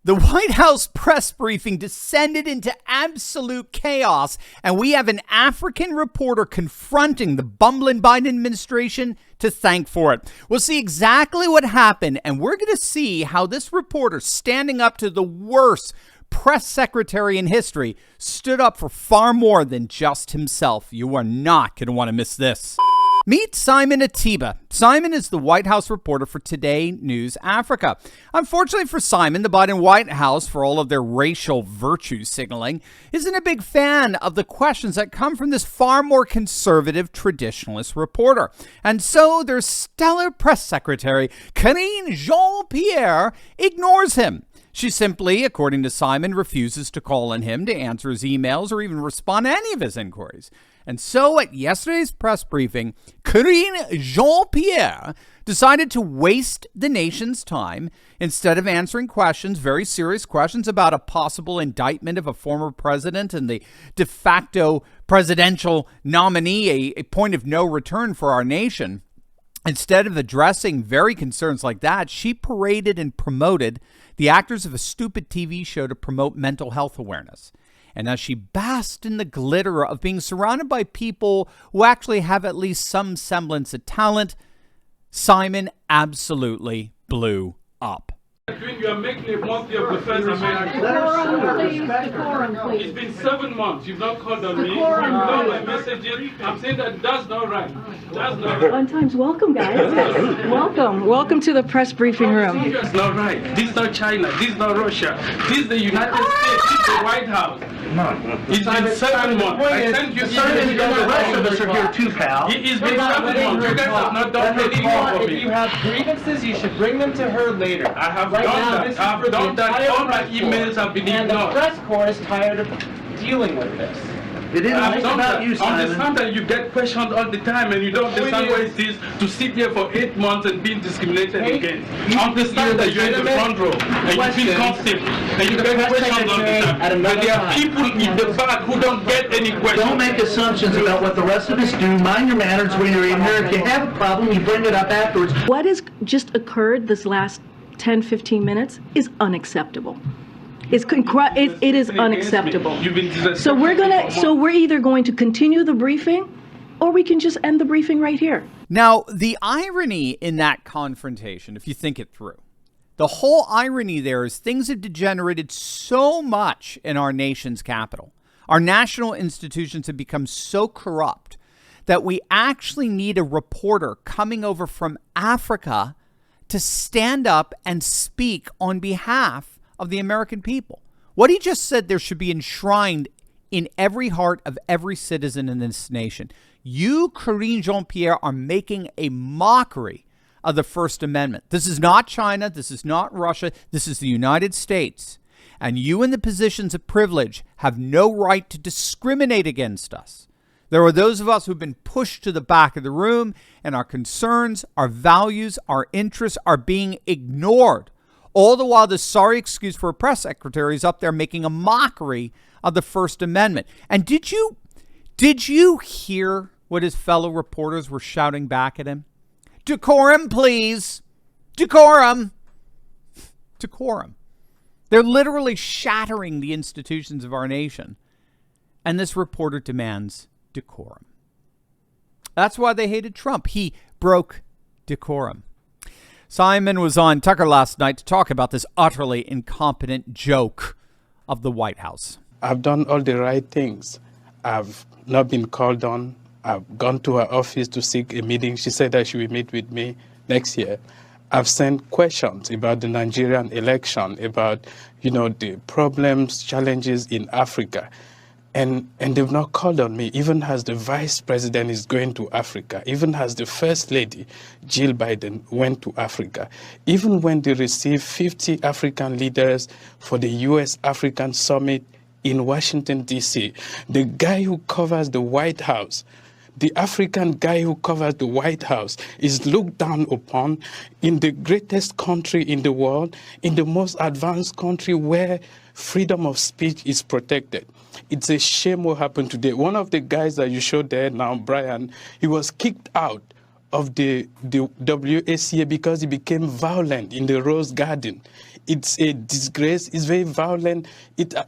The White House press briefing descended into absolute chaos, and we have an African reporter confronting the bumbling Biden administration to thank for it. We'll see exactly what happened, and we're going to see how this reporter, standing up to the worst press secretary in history, stood up for far more than just himself. You are not going to want to miss this. Meet Simon Ateba. Simon is the White House reporter for Today News Africa. Unfortunately for Simon, the Biden White House, for all of their racial virtue signaling, isn't a big fan of the questions that come from this far more conservative traditionalist reporter. And so their stellar press secretary, Karine Jean-Pierre, ignores him. She simply, according to Simon, refuses to call on him to answer his emails or even respond to any of his inquiries. And so at yesterday's press briefing, Karine Jean-Pierre decided to waste the nation's time instead of answering questions, very serious questions about a possible indictment of a former president and the de facto presidential nominee, a point of no return for our nation. Instead of addressing very concerns like that, she paraded and promoted the actors of a stupid TV show to promote mental health awareness. And as she basked in the glitter of being surrounded by people who actually have at least some semblance of talent, Simon absolutely blew up. You are making a mockery of the first American. It's been 7 months. You've not called on me. You've not my messages. I'm saying that's not right. That's not right. Fun times. Welcome, guys. Welcome to the press briefing room. That's not right. This is not China. This is not Russia. This is the United States. This is the White House. It's been 7 months. I sent you the rest of us are here too, pal. It's been 7 months. You guys have not done anything for me. If you have grievances, you should bring them to her later. I have done that. I've done that. All my emails have been ignored. And the press corps is tired of dealing with this. It isn't about you, Simon. Understand that you get questioned all the time and you don't understand what it is to sit here for 8 months and being discriminated against. Understand that you're in the front row and you feel comfortable and you get questioned all the time. But there are people in the back who don't get any questions. Don't make assumptions about what the rest of us do. Mind your manners when you're in here. If you have a problem, you bring it up afterwards. What has just occurred this last 10, 15 minutes is unacceptable. It is unacceptable. So we're either going to continue the briefing or we can just end the briefing right here. Now, the irony in that confrontation, if you think it through, the whole irony there is things have degenerated so much in our nation's capital. Our national institutions have become so corrupt that we actually need a reporter coming over from Africa to stand up and speak on behalf of the American people. What he just said there should be enshrined in every heart of every citizen in this nation. You, Karine Jean-Pierre, are making a mockery of the First Amendment. This is not China. This is not Russia. This is the United States. And you in the positions of privilege have no right to discriminate against us. There are those of us who've been pushed to the back of the room, and our concerns, our values, our interests are being ignored. All the while, this sorry excuse for a press secretary is up there making a mockery of the First Amendment. And did you hear what his fellow reporters were shouting back at him? Decorum, please. Decorum. Decorum. They're literally shattering the institutions of our nation. And this reporter demands decorum. That's why they hated Trump. He broke decorum. Simon was on Tucker last night to talk about this utterly incompetent joke of the White House. I've done all the right things. I've not been called on. I've gone to her office to seek a meeting. She said that she will meet with me next year. I've sent questions about the Nigerian election, about, the problems, challenges in Africa. And they've not called on me, even as the vice president is going to Africa, even as the first lady, Jill Biden, went to Africa, even when they received 50 African leaders for the U.S.-African Summit in Washington, D.C. The guy who covers the White House, the African guy who covers the White House, is looked down upon in the greatest country in the world, in the most advanced country where freedom of speech is protected. It's a shame what happened today. One of the guys that you showed there now, Brian, he was kicked out of the WACA because he became violent in the Rose Garden. It's a disgrace. It's very violent.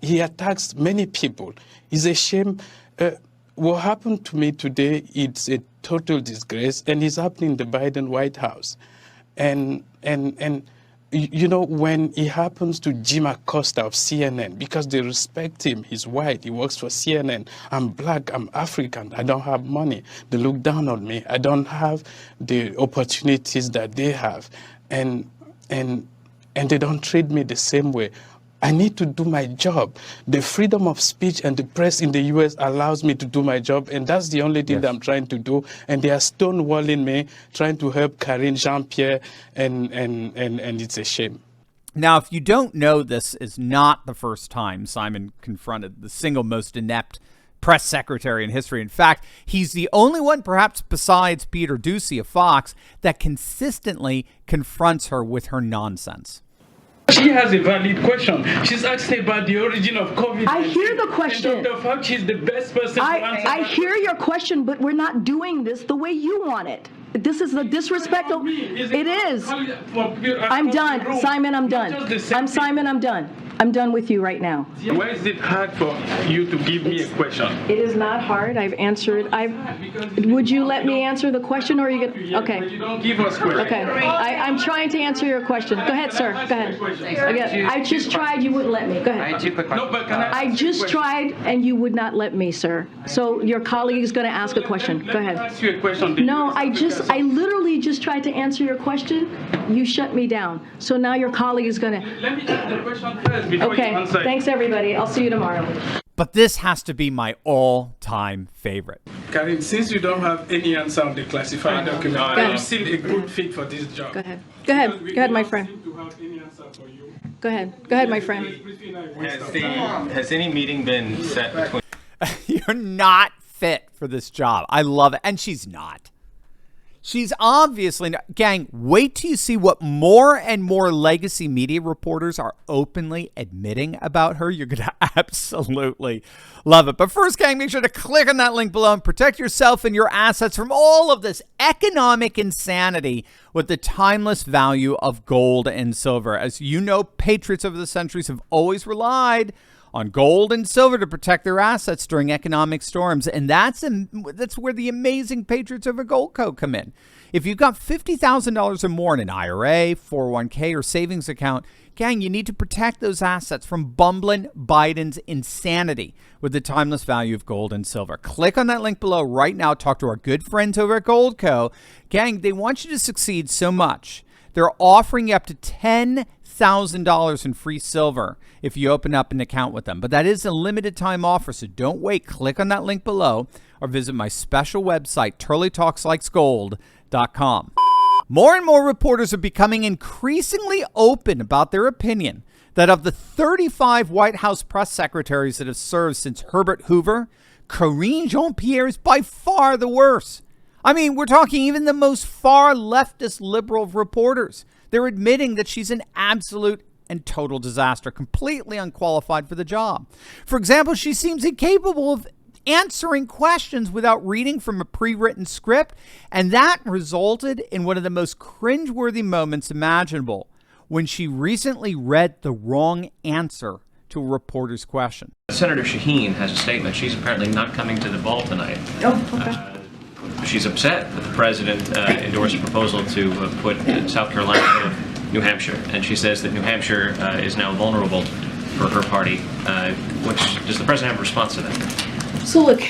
He attacks many people. It's a shame. What happened to me today, it's a total disgrace, and it's happening in the Biden White House. And you know, when it happens to Jim Acosta of CNN, because they respect him, he's white, he works for CNN, I'm black, I'm African, I don't have money, they look down on me, I don't have the opportunities that they have, and they don't treat me the same way. I need to do my job. The freedom of speech and the press in the U.S. allows me to do my job, and that's the only thing that I'm trying to do. And they are stonewalling me, trying to help Karine Jean-Pierre, and it's a shame. Now, if you don't know, this is not the first time Simon confronted the single most inept press secretary in history. In fact, he's the only one, perhaps besides Peter Doocy of Fox, that consistently confronts her with her nonsense. She has a valid question. She's asking about the origin of COVID. I hear the question. And Dr. Fauci is the best person to answer. I hear your question, but we're not doing this the way you want it. This is the disrespectful. It is. I'm done. Simon, I'm done. Simon, I'm done. I'm done with you right now. Why is it hard for you to give me a question? It is not hard. I've answered. Would you let me answer the question, or are you going? Okay. But you don't give us questions. Okay. I'm trying to answer your question. Go ahead, sir. Go ahead. I just tried. You wouldn't let me. Go ahead. I had 2 quick questions. No, but can I I just tried, and you would not let me, sir. So your colleague is going to ask a question. Go Let me ahead. ask you a question. No, I literally just tried to answer your question. You shut me down. So now your colleague is going to. Let me ask the question first before you Okay. answer. Thanks, everybody. I'll see you tomorrow. But this has to be my all-time favorite. Karine, since you don't have any answer on the classified document, are you still a good fit for this job? Go ahead. Go ahead. Because we Go ahead, my don't friend. seem to have any answer for you. Go ahead. Go ahead, my friend. Has any meeting been set between? You're not fit for this job. I love it. And she's not. She's obviously not. Gang, wait till you see what more and more legacy media reporters are openly admitting about her. You're going to absolutely love it. But first, gang, make sure to click on that link below and protect yourself and your assets from all of this economic insanity with the timeless value of gold and silver. As you know, patriots over the centuries have always relied on gold and silver to protect their assets during economic storms. And that's where the amazing Patriots Over Goldco come in. If you've got $50,000 or more in an IRA, 401k, or savings account, gang, you need to protect those assets from bumbling Biden's insanity with the timeless value of gold and silver. Click on that link below right now. Talk to our good friends over at Goldco. Gang, they want you to succeed so much. They're offering you up to $10,000 in free silver if you open up an account with them. But that is a limited time offer, so don't wait. Click on that link below or visit my special website, turleytalkslikesgold.com. More and more reporters are becoming increasingly open about their opinion that of the 35 White House press secretaries that have served since Herbert Hoover, Karine Jean-Pierre is by far the worst. I mean, we're talking even the most far leftist liberal of reporters. They're admitting that she's an absolute and total disaster, completely unqualified for the job. For example, she seems incapable of answering questions without reading from a pre-written script, and that resulted in one of the most cringeworthy moments imaginable when she recently read the wrong answer to a reporter's question. Senator Shaheen has a statement. She's apparently not coming to the ball tonight. Oh, okay. She's upset that the president endorsed a proposal to put South Carolina ahead of New Hampshire, and she says that New Hampshire is now vulnerable for her party. Does the president have a response to that? So look,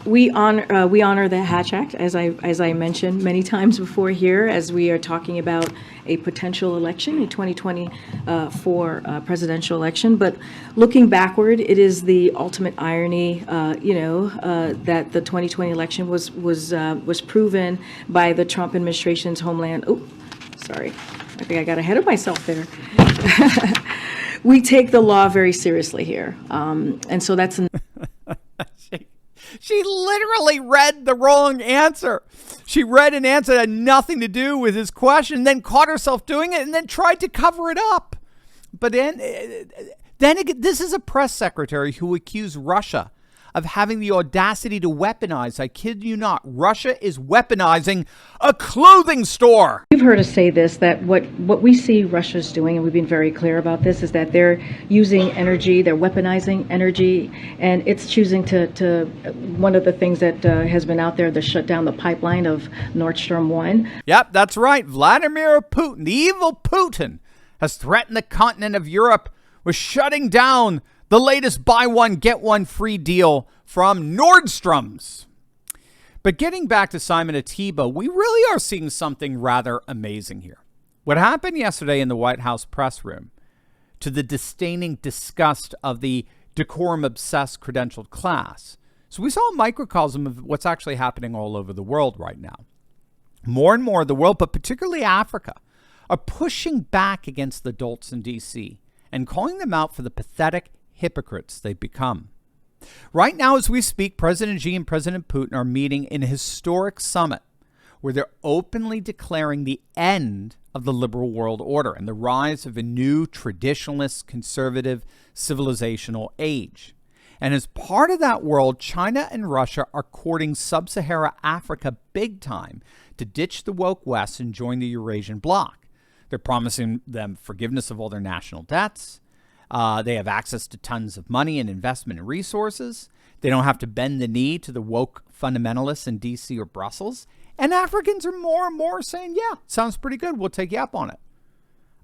we honor the Hatch Act, as I mentioned many times before here, as we are talking about a potential election, a 2024 presidential election. But looking backward, it is the ultimate irony, that the 2020 election was proven by the Trump administration's Homeland. Oh, sorry, I think I got ahead of myself there. We take the law very seriously here, and so that's. She literally read the wrong answer. She read an answer that had nothing to do with his question, then caught herself doing it, and then tried to cover it up. But then again, this is a press secretary who accused Russia of having the audacity to weaponize, I kid you not, Russia is weaponizing a clothing store. You've heard us say this, that what we see Russia's doing, and we've been very clear about this, is that they're using energy, they're weaponizing energy, and it's choosing to one of the things that has been out there, to shut down the pipeline of Nord Stream 1. Yep, that's right. Vladimir Putin, the evil Putin, has threatened the continent of Europe with shutting down the latest buy one, get one free deal from Nordstrom's. But getting back to Simon Ateba, we really are seeing something rather amazing here. What happened yesterday in the White House press room, to the disdaining disgust of the decorum-obsessed credentialed class. So we saw a microcosm of what's actually happening all over the world right now. More and more of the world, but particularly Africa, are pushing back against the dolts in D.C. and calling them out for the pathetic hypocrites they've become. Right now, as we speak, President Xi and President Putin are meeting in a historic summit where they're openly declaring the end of the liberal world order and the rise of a new traditionalist, conservative, civilizational age. And as part of that world, China and Russia are courting sub-Saharan Africa big time to ditch the woke West and join the Eurasian bloc. They're promising them forgiveness of all their national debts. They have access to tons of money and investment and resources. They don't have to bend the knee to the woke fundamentalists in D.C. or Brussels. And Africans are more and more saying, yeah, sounds pretty good. We'll take you up on it.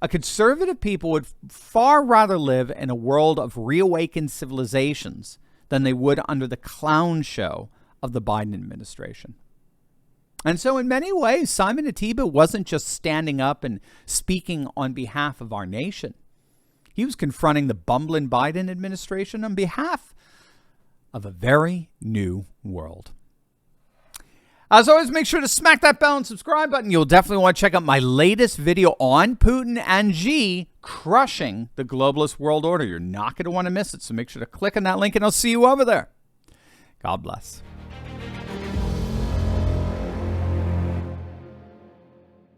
A conservative people would far rather live in a world of reawakened civilizations than they would under the clown show of the Biden administration. And so in many ways, Simon Ateba wasn't just standing up and speaking on behalf of our nation. He was confronting the bumbling Biden administration on behalf of a very new world. As always, make sure to smack that bell and subscribe button. You'll definitely want to check out my latest video on Putin and Xi crushing the globalist world order. You're not going to want to miss it, so make sure to click on that link, and I'll see you over there. God bless.